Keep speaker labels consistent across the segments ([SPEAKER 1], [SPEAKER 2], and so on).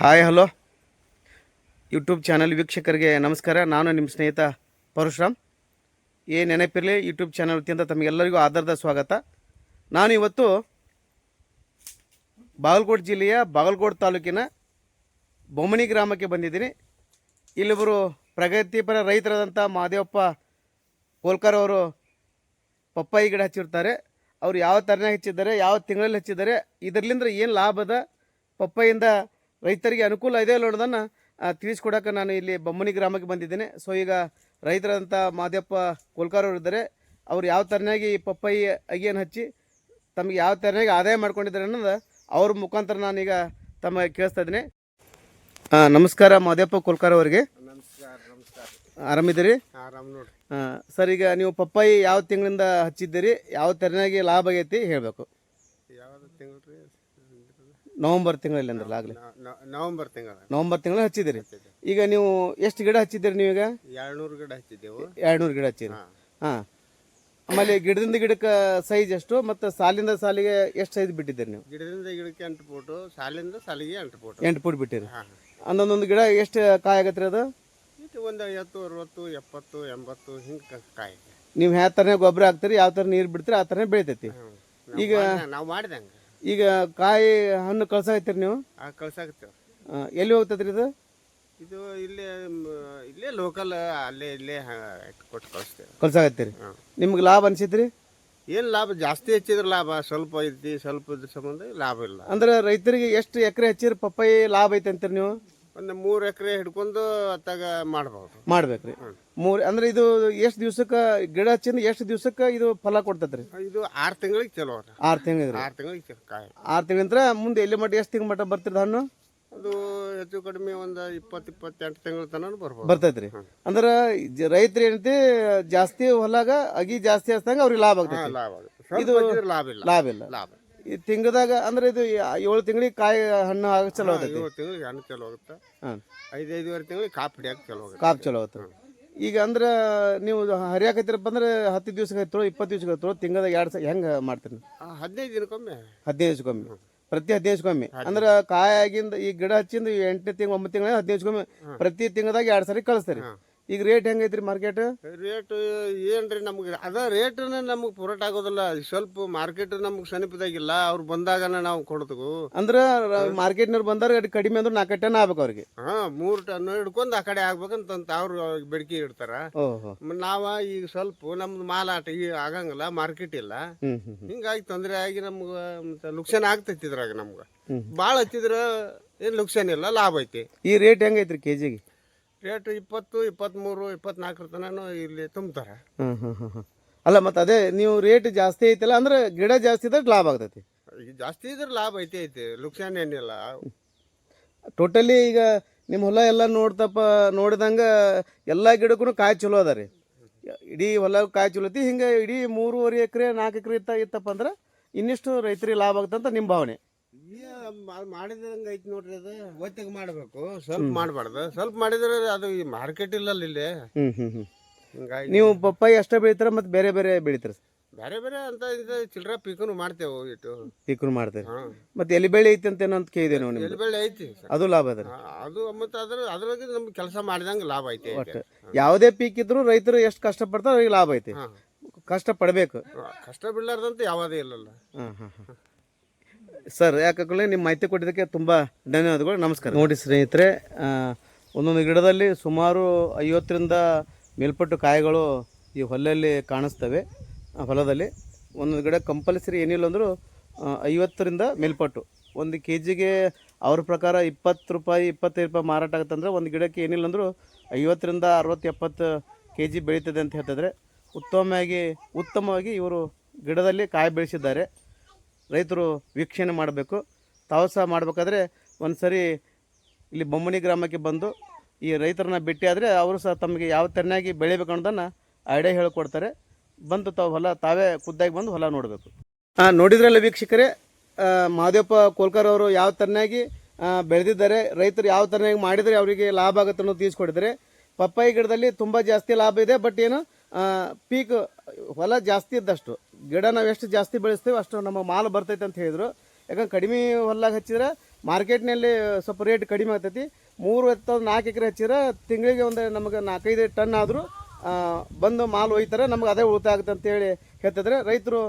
[SPEAKER 1] Hi hello YouTube channel ವೀಕ್ಷಕರಿಗೆ ನಮಸ್ಕಾರ. ನಾನು ನಿಮ್ಮ ಸ್ನೇಹಿತ ಪರಶುರಾಮ್. ನೆನಪಿರಲಿ, ಯೂಟ್ಯೂಬ್ ಚಾನಲ್ ವತಿಯಿಂದ ತಮಗೆಲ್ಲರಿಗೂ ಆಧಾರದ ಸ್ವಾಗತ. ನಾನು ಇವತ್ತು ಬಾಗಲಕೋಟೆ ಜಿಲ್ಲೆಯ ಬಾಗಲಕೋಟೆ ತಾಲೂಕಿನ ಬೊಮ್ಮನಿ ಗ್ರಾಮಕ್ಕೆ ಬಂದಿದ್ದೀನಿ. ಇಲ್ಲಿಬ್ಬರು ಪ್ರಗತಿಪರ ರೈತರಾದಂಥ ಮಹದೇವಪ್ಪ ಕೋಲ್ಕರ್ ಅವರು ಪಪ್ಪಾಯಿ ಗಿಡ ಹಚ್ಚಿರ್ತಾರೆ. ಅವರು ಯಾವ ಥರನಾಗಿ ಹಚ್ಚಿದ್ದಾರೆ, ಯಾವ ತಿಂಗಳಲ್ಲಿ ಹಚ್ಚಿದ್ದಾರೆ, ಇದರಿಂದ ಏನು ಲಾಭದ, ಪಪ್ಪಾಯಿಂದ ರೈತರಿಗೆ ಅನುಕೂಲ ಇದೆ ಅನ್ನೋದನ್ನು ತಿಳಿಸ್ಕೊಡೋಕೆ ನಾನು ಇಲ್ಲಿ ಬೊಮ್ಮನಿ ಗ್ರಾಮಕ್ಕೆ ಬಂದಿದ್ದೇನೆ. ಸೊ ಈಗ ರೈತರಂಥ ಮಹದೇವಪ್ಪ ಕೋಲ್ಕರ್ ಅವರು ಇದ್ದಾರೆ. ಅವ್ರು ಯಾವ ಥರನಾಗಿ ಪಪ್ಪಾಯಿ ಅಗಿಯನ್ನು ಹಚ್ಚಿ ತಮಗೆ ಯಾವ ಥರನಾಗಿ ಆದಾಯ ಮಾಡ್ಕೊಂಡಿದ್ದಾರೆ ಅನ್ನೋದು ಅವ್ರ ಮುಖಾಂತರ ನಾನೀಗ ತಮಗೆ ಕೇಳಿಸ್ತಾ ಇದ್ದೀನಿ. ನಮಸ್ಕಾರ ಮಹದೇವಪ್ಪ ಕೋಲ್ಕರ್ ಅವರಿಗೆ. ಆರಾಮಿದ್ದೀರಿ? ಸರ್, ಈಗ ನೀವು ಪಪ್ಪಾಯಿ ಯಾವ ತಿಂಗಳಿಂದ ಹಚ್ಚಿದ್ದೀರಿ, ಯಾವ ಥರನಾಗಿ ಲಾಭ ಆಗೈತಿ ಹೇಳಬೇಕು. ನವಂಬರ್ ತಿಂಗಳಲ್ಲಿ ಅಂದ್ರಲ್ಲ, ಆಗಲಿ ನವಂಬರ್ ತಿಂಗಳು ಹಚ್ಚಿದ್ದೀರಿ. ಈಗ ನೀವು ಎಷ್ಟು ಗಿಡ ಹಚ್ಚಿದ್ದೀರಿ? ನೀವೀಗ
[SPEAKER 2] 200 ಗಿಡ ಹಚ್ಚಿದ್ದೆವು.
[SPEAKER 1] 200 ಗಿಡ ಹಚ್ಚಿರಿ. ಹಾಂ. ಆಮೇಲೆ ಗಿಡದಿಂದ ಗಿಡಕ್ಕೆ ಸೈಜ್ ಎಷ್ಟು ಮತ್ತು ಸಾಲಿಂದ ಸಾಲಿಗೆ ಎಷ್ಟು ಸೈಜ್ ಬಿಟ್ಟಿದ್ದೀರಿ ನೀವು?
[SPEAKER 2] ಗಿಡದಿಂದ ಗಿಡಕ್ಕೆ 8 ಫೂಟು, ಸಾಲಿಂದ ಸಾಲಿಗೆ 8 ಫೂಟು.
[SPEAKER 1] 8 ಫೂಟ್ ಬಿಟ್ಟಿರಿ. ಒಂದೊಂದು ಗಿಡ ಎಷ್ಟು ಕಾಯಿ ಆಗತ್ತೆ ರೀ ಅದು?
[SPEAKER 2] ಇದು ಒಂದು 50, 60, 70, 80 ಹಿಂಗೆ ಕಾಯಿ.
[SPEAKER 1] ನೀವು ಯಾವ ಥರನೇ ಗೊಬ್ಬರ ಹಾಕ್ತೀರಿ, ಯಾವ ಥರ ನೀರು ಬಿಡ್ತೀರಿ, ಆ ಥರನೇ ಬೆಳಿತೈತಿ. ಈಗ
[SPEAKER 2] ನಾವು ಮಾಡಿದಂಗೆ
[SPEAKER 1] ಈಗ ಕಾಯಿ ಹಣ್ಣು ಕಳ್ಸಾಕತ್ತೀರಿ ನೀವು?
[SPEAKER 2] ಕಳ್ಸಾಕತ್ತೇವೆ.
[SPEAKER 1] ಎಲ್ಲಿ ಹೋಗ್ತದ್ರಿ ಇದು?
[SPEAKER 2] ಇದು ಇಲ್ಲೇ ಲೋಕಲ್, ಇಲ್ಲೇ ಕೊಟ್ಟು
[SPEAKER 1] ಕಳ್ಸಾಕತ್ತೀರಿ. ನಿಮ್ಗೆ ಲಾಭ ಅನ್ಸಿದ್ರಿ?
[SPEAKER 2] ಏನು ಲಾಭ? ಜಾಸ್ತಿ ಹೆಚ್ಚಿದ್ರೆ ಲಾಭ, ಸ್ವಲ್ಪ ಐತಿ, ಸ್ವಲ್ಪ ಇದ್ರ ಸಂಬಂಧ ಲಾಭ ಇಲ್ಲ.
[SPEAKER 1] ಅಂದ್ರೆ ರೈತರಿಗೆ ಎಷ್ಟು ಎಕರೆ ಹಚ್ಚಿರಿ ಪಪ್ಪಾಯಿ ಲಾಭ ಐತೆ ಅಂತೀರಿ ನೀವು?
[SPEAKER 2] ಒಂದು 3 ಎಕರೆ ಹಿಡ್ಕೊಂಡು ಅತ್ತಾಗ
[SPEAKER 1] ಮಾಡ್ಬೇಕ್ರಿ. 3 ಅಂದ್ರೆ ಇದು ಎಷ್ಟು ದಿವ್ಸಕ್ಕೆ ಗಿಡ ಹಚ್ಚಿಂದ ಎಷ್ಟು ದಿವ್ಸಕ್ಕೆ ಇದು ಫಲ ಕೊಡ್ತೈತ್ರಿ?
[SPEAKER 2] ಇದು 6 ತಿಂಗಳಿಗೆ ಚಲೋ.
[SPEAKER 1] 6 ತಿಂಗಳಿಗೆ.
[SPEAKER 2] 6 ತಿಂಗಳಿಗೆ ಕಾಯಿ.
[SPEAKER 1] 6 ತಿಂಗಳಿಂದ ಮುಂದೆ ಎಲ್ಲಿ ಮಟ್ಟ ಎಷ್ಟು ತಿಂಗಳ ಮಟ್ಟ ಬರ್ತಿರ್ದ ಹಣ್ಣು?
[SPEAKER 2] ಅದು ಹೆಚ್ಚು ಕಡಿಮೆ ಒಂದು 20-28 ತಿಂಗಳ ತನಕ
[SPEAKER 1] ಬರ್ತೈತ್ರಿ. ಅಂದ್ರೆ ರೈತರು ಏನೈತಿ, ಜಾಸ್ತಿ ಹೊಲಾಗ ಅಗಿ ಜಾಸ್ತಿ ಹಚ್ದಂಗ ಅವ್ರಿಗೆ ಲಾಭ ಆಗ್ತೈತಿ. ಇದು ಲಾಭ ಇಲ್ಲ. ಈ ತಿಂಗದಾಗ ಅಂದ್ರೆ ಇದು 7 ತಿಂಗಳಿಗೆ ಕಾಯಿ ಹಣ್ಣು ಆಗ ಚಲೋ ಆಗುತ್ತೆ.
[SPEAKER 2] 7 ತಿಂಗಳಿಗೆ ಹಣ್ಣು ಚಲೋ ಆಗುತ್ತೆ. 5-5.5 ತಿಂಗಳಿಗೆ ಕಾಪ್ ಹಿಡಿಯಕ್ಕೆ
[SPEAKER 1] ಚಲೋ ಆಗುತ್ತೆ. ಈಗ ಅಂದ್ರೆ ನೀವು ಹರಿಯಾಕತ್ತೀರಪ್ಪ ಅಂದ್ರೆ 10 ದಿವ್ಸಕ್ಕೆ ಹತ್ತೋ, 20 ದಿವ್ಸಕ್ಕೆ ಹತ್ತೋ, ತಿಂಗದಾಗ 2 ಹೆಂಗೆ ಮಾಡ್ತೀರಿ?
[SPEAKER 2] 15 ದಿನಕ್ಕೊಮ್ಮೆ.
[SPEAKER 1] 15 ದಿವ್ಸಕ್ಕೊಮ್ಮೆ. ಪ್ರತಿ 15 ದಿವ್ಸಕ್ಕೊಮ್ಮೆ. ಅಂದ್ರೆ ಕಾಯಿ ಆಗಿಂದ ಈ ಗಿಡ ಹಚ್ಚಿಂದ 8ನೇ ತಿಂಗಳು 9 ತಿಂಗಳ 15 ದಿವ್ಸಕ್ಕೊಮ್ಮೆ ಪ್ರತಿ ತಿಂಗದಾಗ 2 ಸರಿ ಕಳಿಸ್ತಾರೆ. ಈಗ ರೇಟ್ ಹೆಂಗೈತ್ರಿ ಮಾರ್ಕೆಟ್?
[SPEAKER 2] ರೇಟ್ ಏನ್ರಿ ನಮ್ಗೆ ಅದ ರೇಟ್ ನಮ್ಗೆ ಪೂರಟ ಆಗೋದಿಲ್ಲ. ಸ್ವಲ್ಪ ಮಾರ್ಕೆಟ್ ನಮ್ಗೆ ಸಮೀಪದಾಗಿಲ್ಲ. ಅವ್ರು ಬಂದಾಗ ನಾವು ಕೊಡ್ತೀವಿ.
[SPEAKER 1] ಅಂದ್ರೆ ಮಾರ್ಕೆಟ್ನವ್ರು ಬಂದಾಗ ಕಡಿಮೆ ಅಂದ್ರೆ 4 ಟನ್ ಆಗ್ಬೇಕು ಅವ್ರಿಗೆ.
[SPEAKER 2] 3 ಟನ್ ಹಿಡ್ಕೊಂಡು ಆ ಕಡೆ ಆಗ್ಬೇಕಂತ ಅವ್ರು ಬೇಡಿಕೆ ಇಡ್ತಾರ. ನಾವ ಈಗ ಸ್ವಲ್ಪ ನಮ್ದು ಮಾಲಾಟ ಆಗಂಗಿಲ್ಲ, ಮಾರ್ಕೆಟ್ ಇಲ್ಲ. ಹಿಂಗಾಗಿ ತೊಂದರೆ ಆಗಿ ನಮ್ಗೆ ನುಕ್ಸಾನ ಆಗ್ತೈತಿ. ಇದ್ರಾಗ ನಮ್ಗೆ ಭಾಳ ಹಚ್ಚಿದ್ರ ಏನ್ ನುಕ್ಸಾನ ಇಲ್ಲ, ಲಾಭ ಐತಿ.
[SPEAKER 1] ಈ ರೇಟ್ ಹೆಂಗೈತ್ರಿ ಕೆಜಿಗೆ?
[SPEAKER 2] ರೇಟ್ 20, 23, 24 ತನಕ ಇಲ್ಲಿ ತುಂಬ್ತಾರ.
[SPEAKER 1] ಅಲ್ಲ, ಮತ್ತೆ ಅದೇ ನೀವು ರೇಟ್ ಜಾಸ್ತಿ ಐತಲ್ಲ, ಅಂದ್ರೆ ಗಿಡ ಜಾಸ್ತಿ ಇದ್ರೆ ಲಾಭ ಆಗ್ತೈತಿ.
[SPEAKER 2] ಈಗ ಜಾಸ್ತಿ ಇದ್ರೆ ಲಾಭ ಐತಿ. ನುಕ್ಸಾನ ಏನಿಲ್ಲ.
[SPEAKER 1] ಟೋಟಲಿ ಈಗ ನಿಮ್ಮ ಹೊಲ ಎಲ್ಲ ನೋಡಿದಂಗ ಎಲ್ಲ ಗಿಡಕ್ಕೂ ಕಾಯಿ ಚಲೋ ಅದ ರೀ. ಇಡೀ ಹೊಲ ಕಾಯಿ ಚಲೋ ಐತಿ. ಹಿಂಗೆ ಇಡೀ 3.5 ಎಕರೆ 4 ಎಕರೆ ಇತ್ತಪ್ಪ ಅಂದ್ರೆ ಇನ್ನಿಷ್ಟು ರೈತರಿಗೆ ಲಾಭ ಆಗುತ್ತಂತ ನಿಮ್ಮ ಭಾವನೆ?
[SPEAKER 2] ಮಾಡಿದಂಗೆ ಐತಿ ನೋಡ್ರಿ. ಅದು ಒತ್ತಿಗೆ ಮಾಡಬೇಕು, ಸ್ವಲ್ಪ ಮಾಡಬಾರ್ದು. ಸ್ವಲ್ಪ ಮಾಡಿದ್ರೆ ಅದು ಈ ಮಾರ್ಕೆಟ್ ಇಲ್ಲ ಇಲ್ಲಿ.
[SPEAKER 1] ಹಿಂಗಾಗಿ ನೀವು ಪಪ್ಪಾಯಿ ಅಷ್ಟೇ ಬೆಳಿತಾರ ಮತ್ತೆ ಬೇರೆ ಬೇರೆ ಬೆಳಿತಾರ?
[SPEAKER 2] ಬೇರೆ ಬೇರೆ ಅಂತ ಚಿಲ್ಲರೆ ಪೀಕನು ಮಾಡ್ತೇವೆ.
[SPEAKER 1] ಪೀಕನು ಮಾಡ್ತೇವೆ. ಮತ್ತೆ ಎಲ್ಲಿ ಬೆಳೆ ಐತಿ ಅಂತ ಏನೋ ಅಂತ ಕೇಳಿದೆ ನೀವು?
[SPEAKER 2] ಎಲ್ಲಿ ಬೆಳೆ ಐತಿ,
[SPEAKER 1] ಅದು ಲಾಭ ಅದ.
[SPEAKER 2] ಅದು ಮತ್ತೆ ಅದ್ರಾಗ ನಮ್ಗೆ ಕೆಲಸ ಮಾಡಿದಂಗೆ ಲಾಭ ಐತಿ.
[SPEAKER 1] ಯಾವುದೇ ಪೀಕ್ ಇದ್ರು ರೈತರು ಎಷ್ಟು ಕಷ್ಟಪಡ್ತಾರ ಅವ್ರಿಗೆ ಲಾಭ ಐತಿ. ಕಷ್ಟ ಪಡಬೇಕು.
[SPEAKER 2] ಕಷ್ಟ ಬೀಳಾರ್ದಂತ ಯಾವುದೇ ಇಲ್ಲಲ್ಲ.
[SPEAKER 1] ಸರ್, ಯಾಕಂದ್ರೆ ನಿಮ್ಮ ಮಾಹಿತಿ ಕೊಟ್ಟಿದ್ದಕ್ಕೆ ತುಂಬ ಧನ್ಯವಾದಗಳು. ನಮಸ್ಕಾರ. ನೋಡಿ ಸ್ನೇಹಿತರೆ, ಒಂದೊಂದು ಗಿಡದಲ್ಲಿ ಸುಮಾರು 50ರಿಂದ ಮೇಲ್ಪಟ್ಟು ಕಾಯಿಗಳು ಈ ಹೊಲದಲ್ಲಿ ಕಾಣಿಸ್ತವೆ. ಹೊಲದಲ್ಲಿ ಒಂದೊಂದು ಗಿಡ ಕಂಪಲ್ಸರಿ ಏನಿಲ್ಲ ಅಂದರೂ 50ರಿಂದ ಮೇಲ್ಪಟ್ಟು. ಒಂದು ಕೆಜಿಗೆ ಅವ್ರ ಪ್ರಕಾರ 20 ರೂಪಾಯಿ 25 ರೂಪಾಯಿ ಮಾರಾಟ ಆಗುತ್ತಂದ್ರೆ ಒಂದು ಗಿಡಕ್ಕೆ ಏನಿಲ್ಲ ಅಂದರೂ 50ರಿಂದ 60-70 ಕೆಜಿ ಬೆಳೀತದೆ ಅಂತ ಹೇಳ್ತಿದ್ರೆ ಉತ್ತಮವಾಗಿ ಇವರು ಗಿಡದಲ್ಲಿ ಕಾಯಿ ಬೆಳೆಸಿದ್ದಾರೆ. ರೈತರು ವೀಕ್ಷಣೆ ಮಾಡಬೇಕು. ತಾವು ಸಹ ಮಾಡಬೇಕಾದ್ರೆ ಒಂದು ಸರಿ ಇಲ್ಲಿ ಬೊಮ್ಮನಿ ಗ್ರಾಮಕ್ಕೆ ಬಂದು ಈ ರೈತರನ್ನ ಭೇಟಿ ಆದರೆ ಅವರು ಸಹ ತಮಗೆ ಯಾವ ಥರನಾಗಿ ಬೆಳಿಬೇಕು ಅನ್ನೋದನ್ನು ಐಡಿಯಾ ಹೇಳಿಕೊಡ್ತಾರೆ. ಬಂದು ತಾವೇ ಖುದ್ದಾಗಿ ಬಂದು ಹೊಲ ನೋಡಬೇಕು. ನೋಡಿದ್ರಲ್ಲ ವೀಕ್ಷಕರೇ, ಮಹದೇವಪ್ಪ ಕೋಲ್ಕರ್ ಅವರು ಯಾವ ಥರನಾಗಿ ಬೆಳೆದಿದ್ದಾರೆ, ರೈತರು ಯಾವ ಥರನಾಗಿ ಮಾಡಿದರೆ ಅವರಿಗೆ ಲಾಭ ಆಗುತ್ತೆ ಅನ್ನೋದು ತಿಳಿಸ್ಕೊಟ್ಟಿದ್ದಾರೆ. ಪಪ್ಪಾಯಿ ಗಿಡದಲ್ಲಿ ತುಂಬ ಜಾಸ್ತಿ ಲಾಭ ಇದೆ. ಬಟ್ ಏನು ಪೀಕ್ ಹೊಲ ಜಾಸ್ತಿ ಇದ್ದಷ್ಟು ಗಿಡ ನಾವು ಎಷ್ಟು ಜಾಸ್ತಿ ಬೆಳೆಸ್ತೀವಿ ಅಷ್ಟು ನಮ್ಮ ಮಾಲು ಬರ್ತೈತೆ ಅಂತ ಹೇಳಿದರು. ಯಾಕಂದ್ರೆ ಕಡಿಮೆ ಹೊಲ್ಲಾಗ ಹಚ್ಚಿದ್ರೆ ಮಾರ್ಕೆಟ್ನಲ್ಲಿ ಸ್ವಲ್ಪ ರೇಟ್ ಕಡಿಮೆ ಆಗ್ತೈತಿ. 3 ಅಥವಾ 4 ಎಕರೆ ಹಚ್ಚಿದ್ರೆ ತಿಂಗಳಿಗೆ ಒಂದು ನಮಗೆ 4-5 ಟನ್ ಆದರೂ ಬಂದು ಮಾಲ್ ಒಯ್ತಾರೆ, ನಮ್ಗೆ ಅದೇ ಉಳಿತಾಯ ಆಗುತ್ತೆ ಅಂತೇಳಿ ಹೇಳ್ತಿದ್ರೆ ರೈತರು.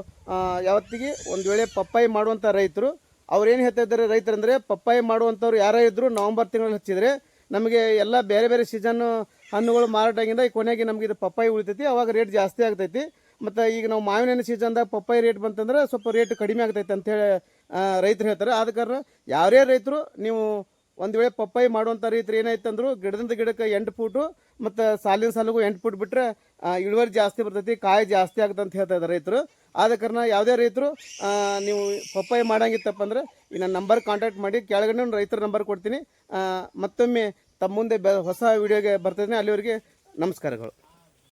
[SPEAKER 1] ಯಾವತ್ತಿಗೆ ಒಂದು ವೇಳೆ ಪಪ್ಪಾಯಿ ಮಾಡುವಂಥ ರೈತರು ಅವ್ರು ಏನು ಹೇಳ್ತಾ ಇದ್ದಾರೆ, ರೈತರಂದರೆ ಪಪ್ಪಾಯಿ ಮಾಡುವಂಥವ್ರು ಯಾರೇ ಇದ್ದರೂ ನವಂಬರ್ ತಿಂಗಳಲ್ಲಿ ಹಚ್ಚಿದರೆ ನಮಗೆ ಎಲ್ಲ ಬೇರೆ ಬೇರೆ ಸೀಸನ್ನು ಹಣ್ಣುಗಳು ಮಾರಾಟದಿಂದ ಕೊನೆಗೆ ನಮಗೆ ಇದು ಪಪ್ಪಾಯಿ ಉಳಿತೈತಿ, ಅವಾಗ ರೇಟ್ ಜಾಸ್ತಿ ಆಗ್ತೈತಿ. ಮತ್ತು ಈಗ ನಾವು ಮಾವಿನ ಹಣ್ಣು ಸೀಸನ್ದಾಗ ಪಪ್ಪಾಯಿ ರೇಟ್ ಬಂತಂದ್ರೆ ಸ್ವಲ್ಪ ರೇಟ್ ಕಡಿಮೆ ಆಗ್ತೈತೆ ಅಂತೇಳಿ ರೈತರು ಹೇಳ್ತಾರೆ. ಆದ ಕಾರಣ ಯಾರೇ ರೈತರು ನೀವು ಒಂದು ವೇಳೆ ಪಪ್ಪಾಯಿ ಮಾಡುವಂಥ ರೈತರು ಏನಾಯ್ತಂದ್ರು ಗಿಡದಿಂದ ಗಿಡಕ್ಕೆ 8 ಫೂಟು ಮತ್ತು ಸಾಲಿನ ಸಾಲಿಗೂ 8 ಫೂಟ್ ಬಿಟ್ಟರೆ ಇಳುವರಿ ಜಾಸ್ತಿ ಬರ್ತೈತಿ, ಕಾಯಿ ಜಾಸ್ತಿ ಆಗುತ್ತೆ ಅಂತ ಹೇಳ್ತಾ ಇದ್ದಾರೆ ರೈತರು. ಆದ ಕಾರಣ ಯಾವುದೇ ರೈತರು ನೀವು ಪಪ್ಪಾಯಿ ಮಾಡಂಗಿತ್ತಪ್ಪ ಅಂದ್ರೆ ಈ ನನ್ನ ನಂಬರ್ ಕಾಂಟ್ಯಾಕ್ಟ್ ಮಾಡಿ, ಕೆಳಗಡೆ ರೈತರ ನಂಬರ್ ಕೊಡ್ತೀನಿ. ಮತ್ತೊಮ್ಮೆ ತಮ್ಮ ಮುಂದೆ ಹೊಸ ವಿಡಿಯೋಗೆ ಬರ್ತಿದ್ದೀನಿ. ಅಲ್ಲಿವರೆಗೆ ನಮಸ್ಕಾರಗಳು.